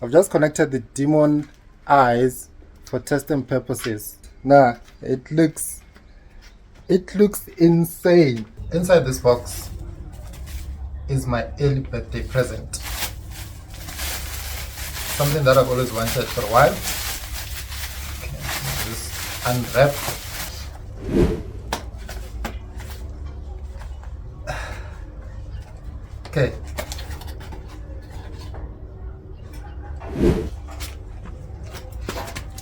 I've just connected the demon eyes for testing purposes. Now it looks insane. Inside this box is my early birthday present. Something that I've always wanted for a while. Okay, just unwrap. Okay.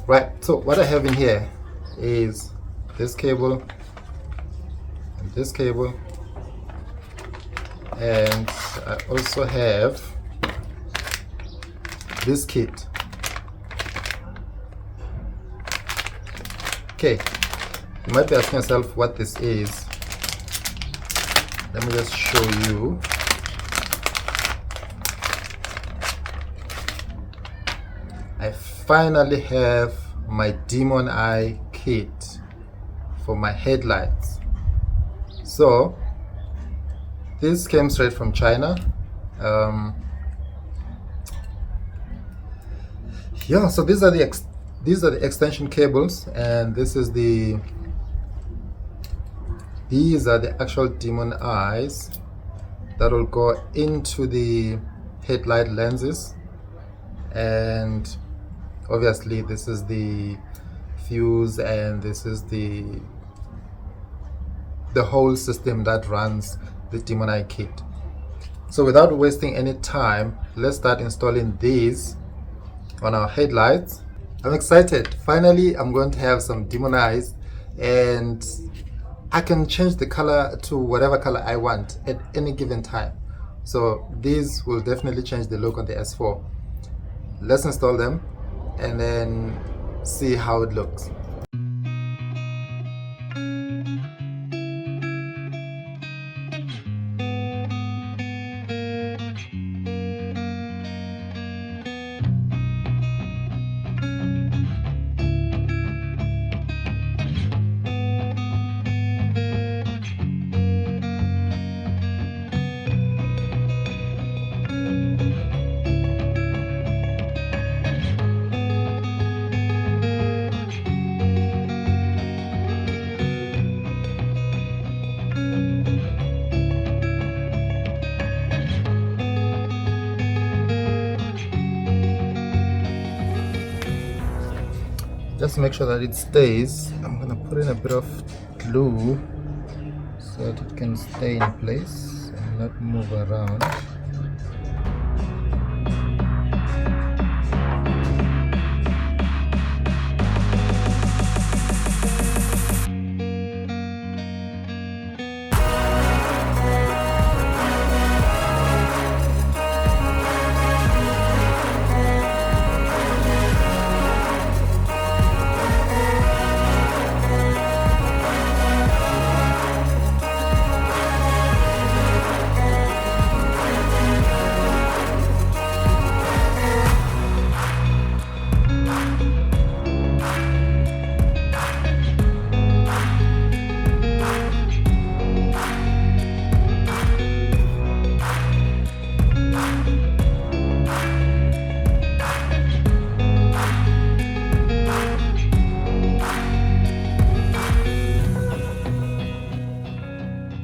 Right, so what I have in here is this cable and this cable, and I also have this kit. Okay, you might be asking yourself what this is. Let me just show you. I finally have my demon eye kit for my headlights. So this came straight from China. Yeah, so these are the extension cables, and these are the actual demon eyes that will go into the headlight lenses, and obviously this is the fuse, and this is the whole system that runs the demon eye kit. So without wasting any time, let's start installing these on our headlights. I'm excited. Finally, I'm going to have some demon eyes, and I can change the color to whatever color I want at any given time. So these will definitely change the look on the S4. Let's install them and then see how it looks. Just to make sure that it stays, I'm gonna put in a bit of glue so that it can stay in place and not move around.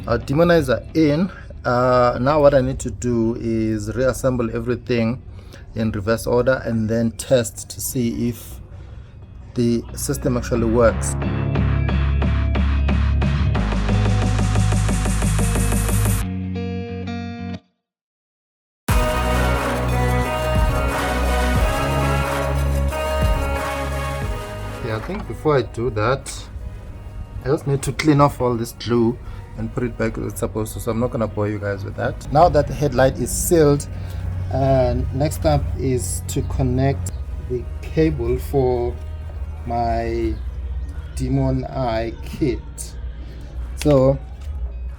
Our demon eyes are in. Now what I need to do is reassemble everything in reverse order and then test to see if the system actually works. Yeah, I think before I do that, I just need to clean off all this glue and put it back where it's supposed to, so I'm not going to bore you guys with that. Now that the headlight is sealed, next up is to connect the cable for my demon eye kit. So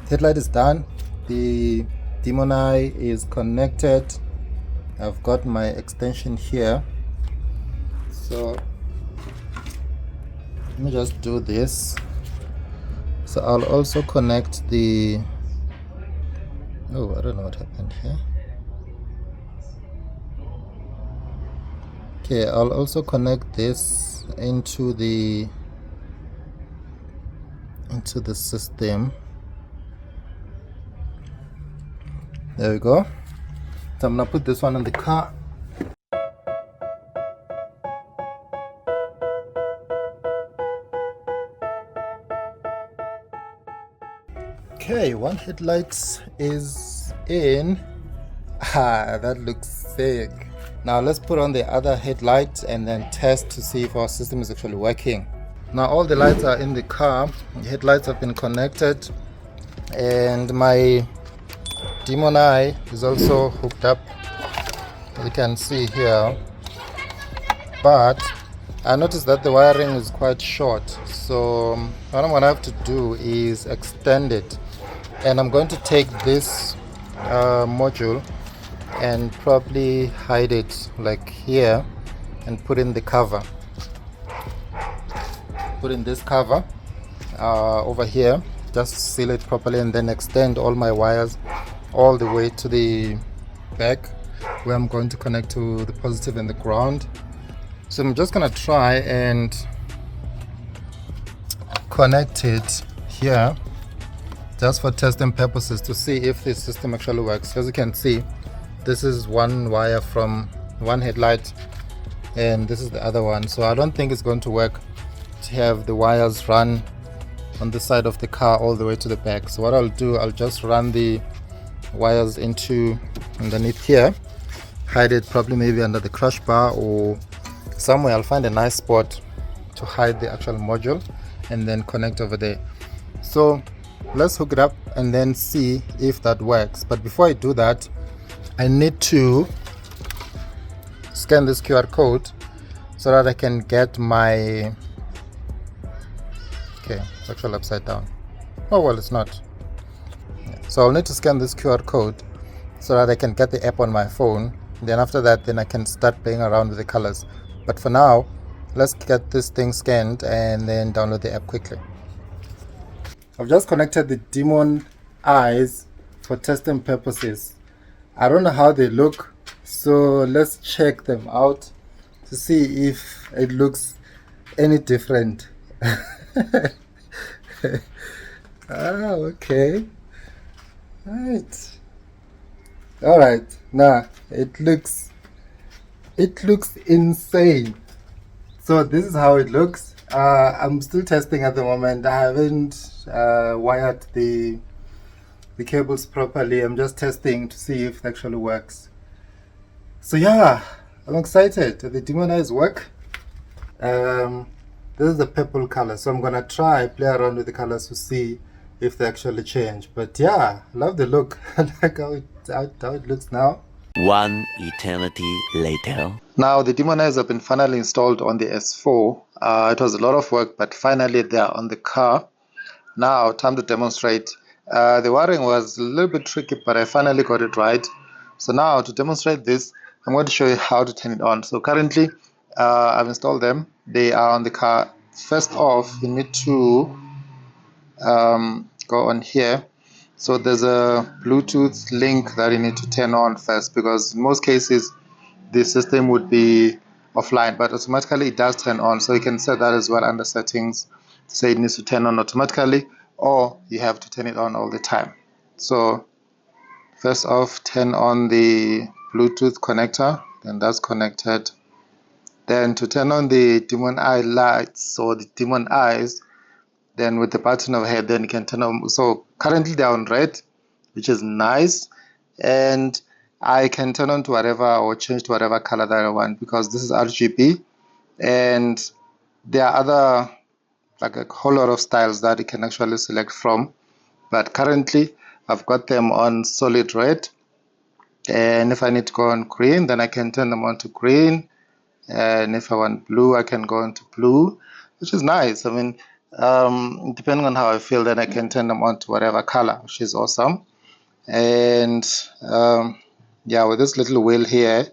headlight is done, the demon eye is connected, I've got my extension here, so let me just do this. So I'll also connect the, oh, I don't know what happened here. Okay, I'll also connect this into the system. There we go. So I'm gonna put this one in the car. Okay, one headlight is in. Ah, that looks sick. Now let's put on the other headlight and then test to see if our system is actually working. Now all the lights are in the car, the headlights have been connected, and my demon eye is also hooked up, you can see here. But I noticed that the wiring is quite short, so what I'm gonna have to do is extend it, and I'm going to take this module and probably hide it like here and put in the cover, put in this cover over here, just seal it properly, and then extend all my wires all the way to the back where I'm going to connect to the positive and the ground. So I'm just gonna try and connect it here just for testing purposes to see if this system actually works. As you can see, this is one wire from one headlight and this is the other one, so I don't think it's going to work to have the wires run on the side of the car all the way to the back. So what I'll do, I'll just run the wires into underneath here, hide it probably maybe under the crush bar or somewhere. I'll find a nice spot to hide the actual module and then connect over there. So let's hook it up and then see if that works. But before I do that, I need to scan this QR code so that I can get my, okay, it's actually upside down. Oh well, it's not. So I'll need to scan this QR code so that I can get the app on my phone. Then after that, then I can start playing around with the colors. But for now, let's get this thing scanned and then download the app quickly. I've just connected the demon eyes for testing purposes. I don't know how they look, so let's check them out to see if it looks any different. Okay. Right. All right. Now it looks insane. So this is how it looks. I'm still testing at the moment. I haven't wired the cables properly. I'm just testing to see if it actually works. So yeah, I'm excited. The demon eyes work. This is the purple color, so I'm gonna try play around with the colors to see if they actually change. But yeah, I love the look. I like how it looks now. One eternity later. Now the demon eyes have been finally installed on the S4. It was a lot of work, but finally they are on the car. Now time to demonstrate. The wiring was a little bit tricky, but I finally got it right. So now to demonstrate this, I'm going to show you how to turn it on. So currently I've installed them. They are on the car. First off, you need to go on here. So there's a Bluetooth link that you need to turn on first, because in most cases the system would be offline, but automatically it does turn on. So you can set that as well under settings to say it needs to turn on automatically, or you have to turn it on all the time. So first off, turn on the Bluetooth connector, then that's connected. Then to turn on the demon eye lights or the demon eyes, then with the button overhead, then you can turn on. So currently they're on red, which is nice, and I can turn on to whatever or change to whatever color that I want, because this is RGB, and there are other, like a whole lot of styles that you can actually select from. But currently I've got them on solid red, and if I need to go on green, then I can turn them on to green, and if I want blue, I can go into blue, which is nice. I mean, depending on how I feel, then I can turn them on to whatever color, which is awesome. And yeah, with this little wheel here, you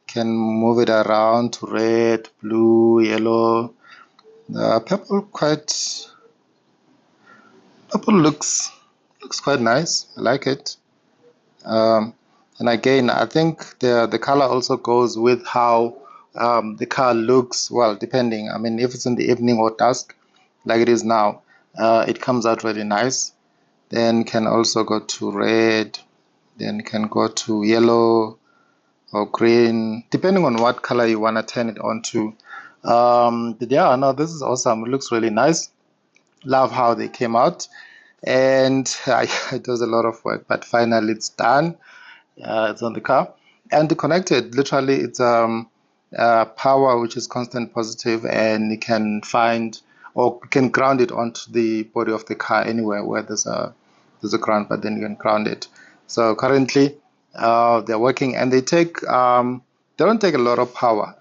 can move it around to red, blue, yellow, purple. Purple looks quite nice. I like it. And again, I think the color also goes with how the car looks, well, depending, I mean, if it's in the evening or dusk like it is now, it comes out really nice. Then can also go to red, then can go to yellow or green, depending on what color you want to turn it on to. But yeah, no, this is awesome. It looks really nice. Love how they came out. And it was a lot of work, but finally it's done. It's on the car. And to connect it, literally, it's power which is constant positive, and you can find or you can ground it onto the body of the car anywhere where there's a ground, but then you can ground it. So currently, they're working, and they don't take a lot of power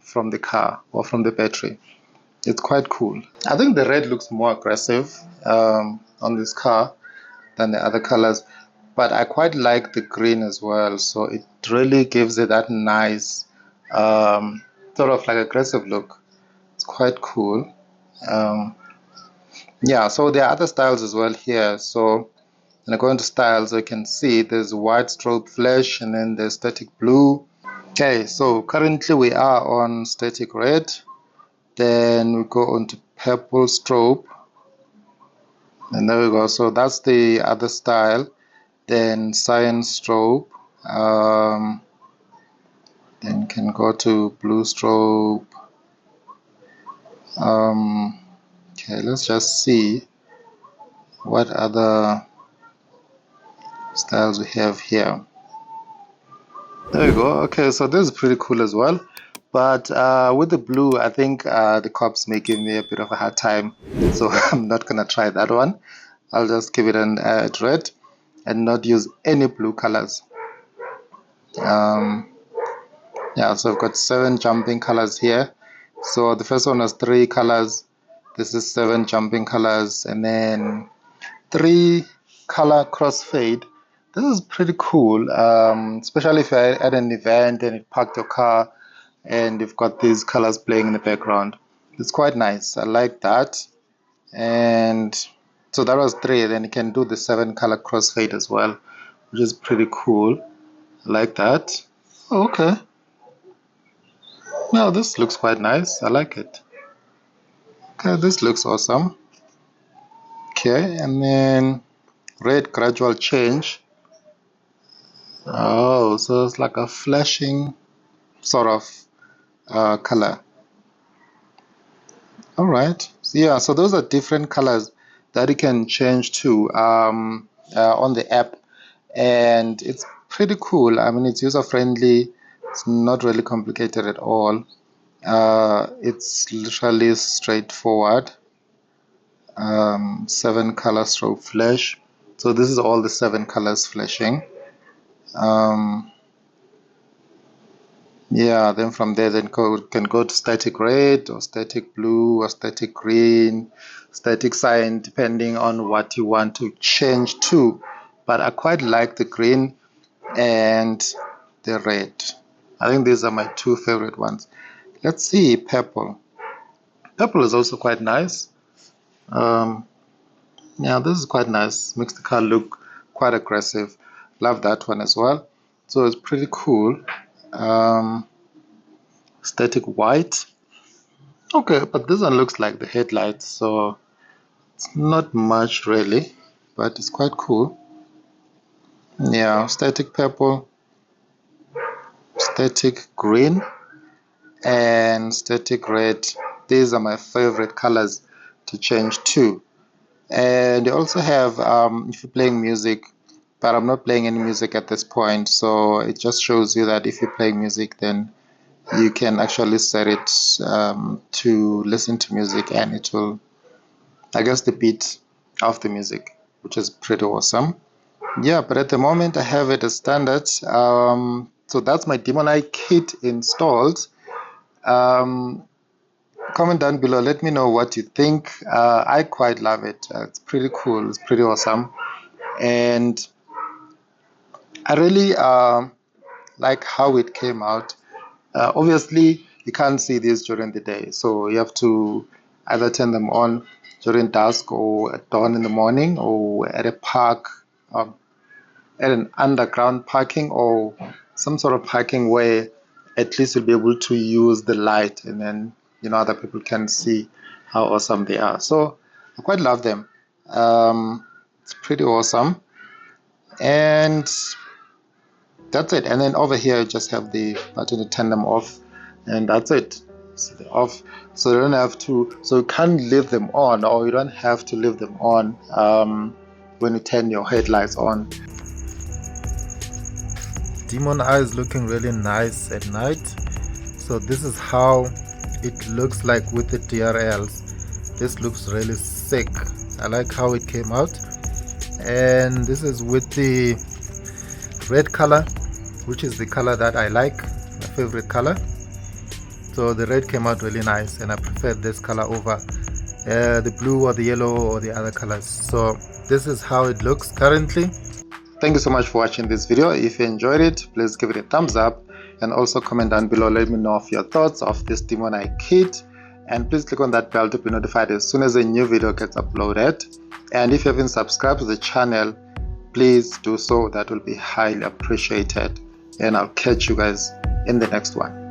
from the car or from the battery. It's quite cool. I think the red looks more aggressive on this car than the other colors, but I quite like the green as well. So it really gives it that nice sort of like aggressive look. It's quite cool. Um, yeah, so there are other styles as well here. So when I go into styles, you can see there's white strobe flash, and then there's static blue. Okay, so currently we are on static red. Then we go on to purple strobe, and there we go. So that's the other style. Then cyan strobe. Um, then can go to blue strobe. Okay, let's just see what other styles we have here. There we go. Okay, so this is pretty cool as well. But with the blue, I think the cops may give me a bit of a hard time. So I'm not going to try that one. I'll just keep it in red and not use any blue colors. Yeah, so I've got 7 jumping colors here. So the first one was 3 colors. This is 7 jumping colors, and then 3 color crossfade. This is pretty cool, especially if you're at an event and you parked your car and you've got these colors playing in the background. It's quite nice. I like that. And so that was 3. Then you can do the 7 color crossfade as well, which is pretty cool. I like that. Okay. Now this looks quite nice. I like it. Okay, this looks awesome. Okay, and then red gradual change. Oh, so it's like a flashing sort of color. All right. So yeah, so those are different colors that you can change to on the app, and it's pretty cool. I mean, it's user friendly. It's not really complicated at all. It's literally straightforward. 7 color strobe flash. So this is all the 7 colors flashing. Yeah, then from there then can go to static red or static blue or static green, static cyan, depending on what you want to change to. But I quite like the green and the red. I think these are my 2 favorite ones. Let's see purple. Purple is also quite nice. Yeah, this is quite nice. Makes the car look quite aggressive. Love that one as well. So it's pretty cool. Static white. Okay, but this one looks like the headlights, so it's not much really, but it's quite cool. Yeah, static purple, static green, and static red. These are my favorite colors to change to. And you also have, if you're playing music, but I'm not playing any music at this point, so it just shows you that if you're playing music, then you can actually set it to listen to music, and it will, I guess, the beat of the music, which is pretty awesome. Yeah, but at the moment I have it as standard. So that's my Demon Eye kit installed. Um, Comment down below, let me know what you think. I quite love it. It's pretty cool, it's pretty awesome, and I really like how it came out. Obviously you can't see this during the day, so you have to either turn them on during dusk or at dawn in the morning, or at a park, at an underground parking, or some sort of parking where at least you'll be able to use the light, and then other people can see how awesome they are. So I quite love them. It's pretty awesome, and that's it. And then over here you just have the button to turn them off, and that's it. So they're off, so you don't have to, so you can't leave them on, or you don't have to leave them on when you turn your headlights on. Demon Eye is looking really nice at night. So this is how it looks like with the DRLs. This looks really sick. I like how it came out. And this is with the red color, which is the color that I like, my favorite color. So the red came out really nice, and I prefer this color over the blue or the yellow or the other colors. So this is how it looks currently. Thank you so much for watching this video. If you enjoyed it, please give it a thumbs up, and also comment down below. Let me know of your thoughts of this Demon Eye kit, and please click on that bell to be notified as soon as a new video gets uploaded. And if you haven't subscribed to the channel, please do so. That will be highly appreciated, and I'll catch you guys in the next one.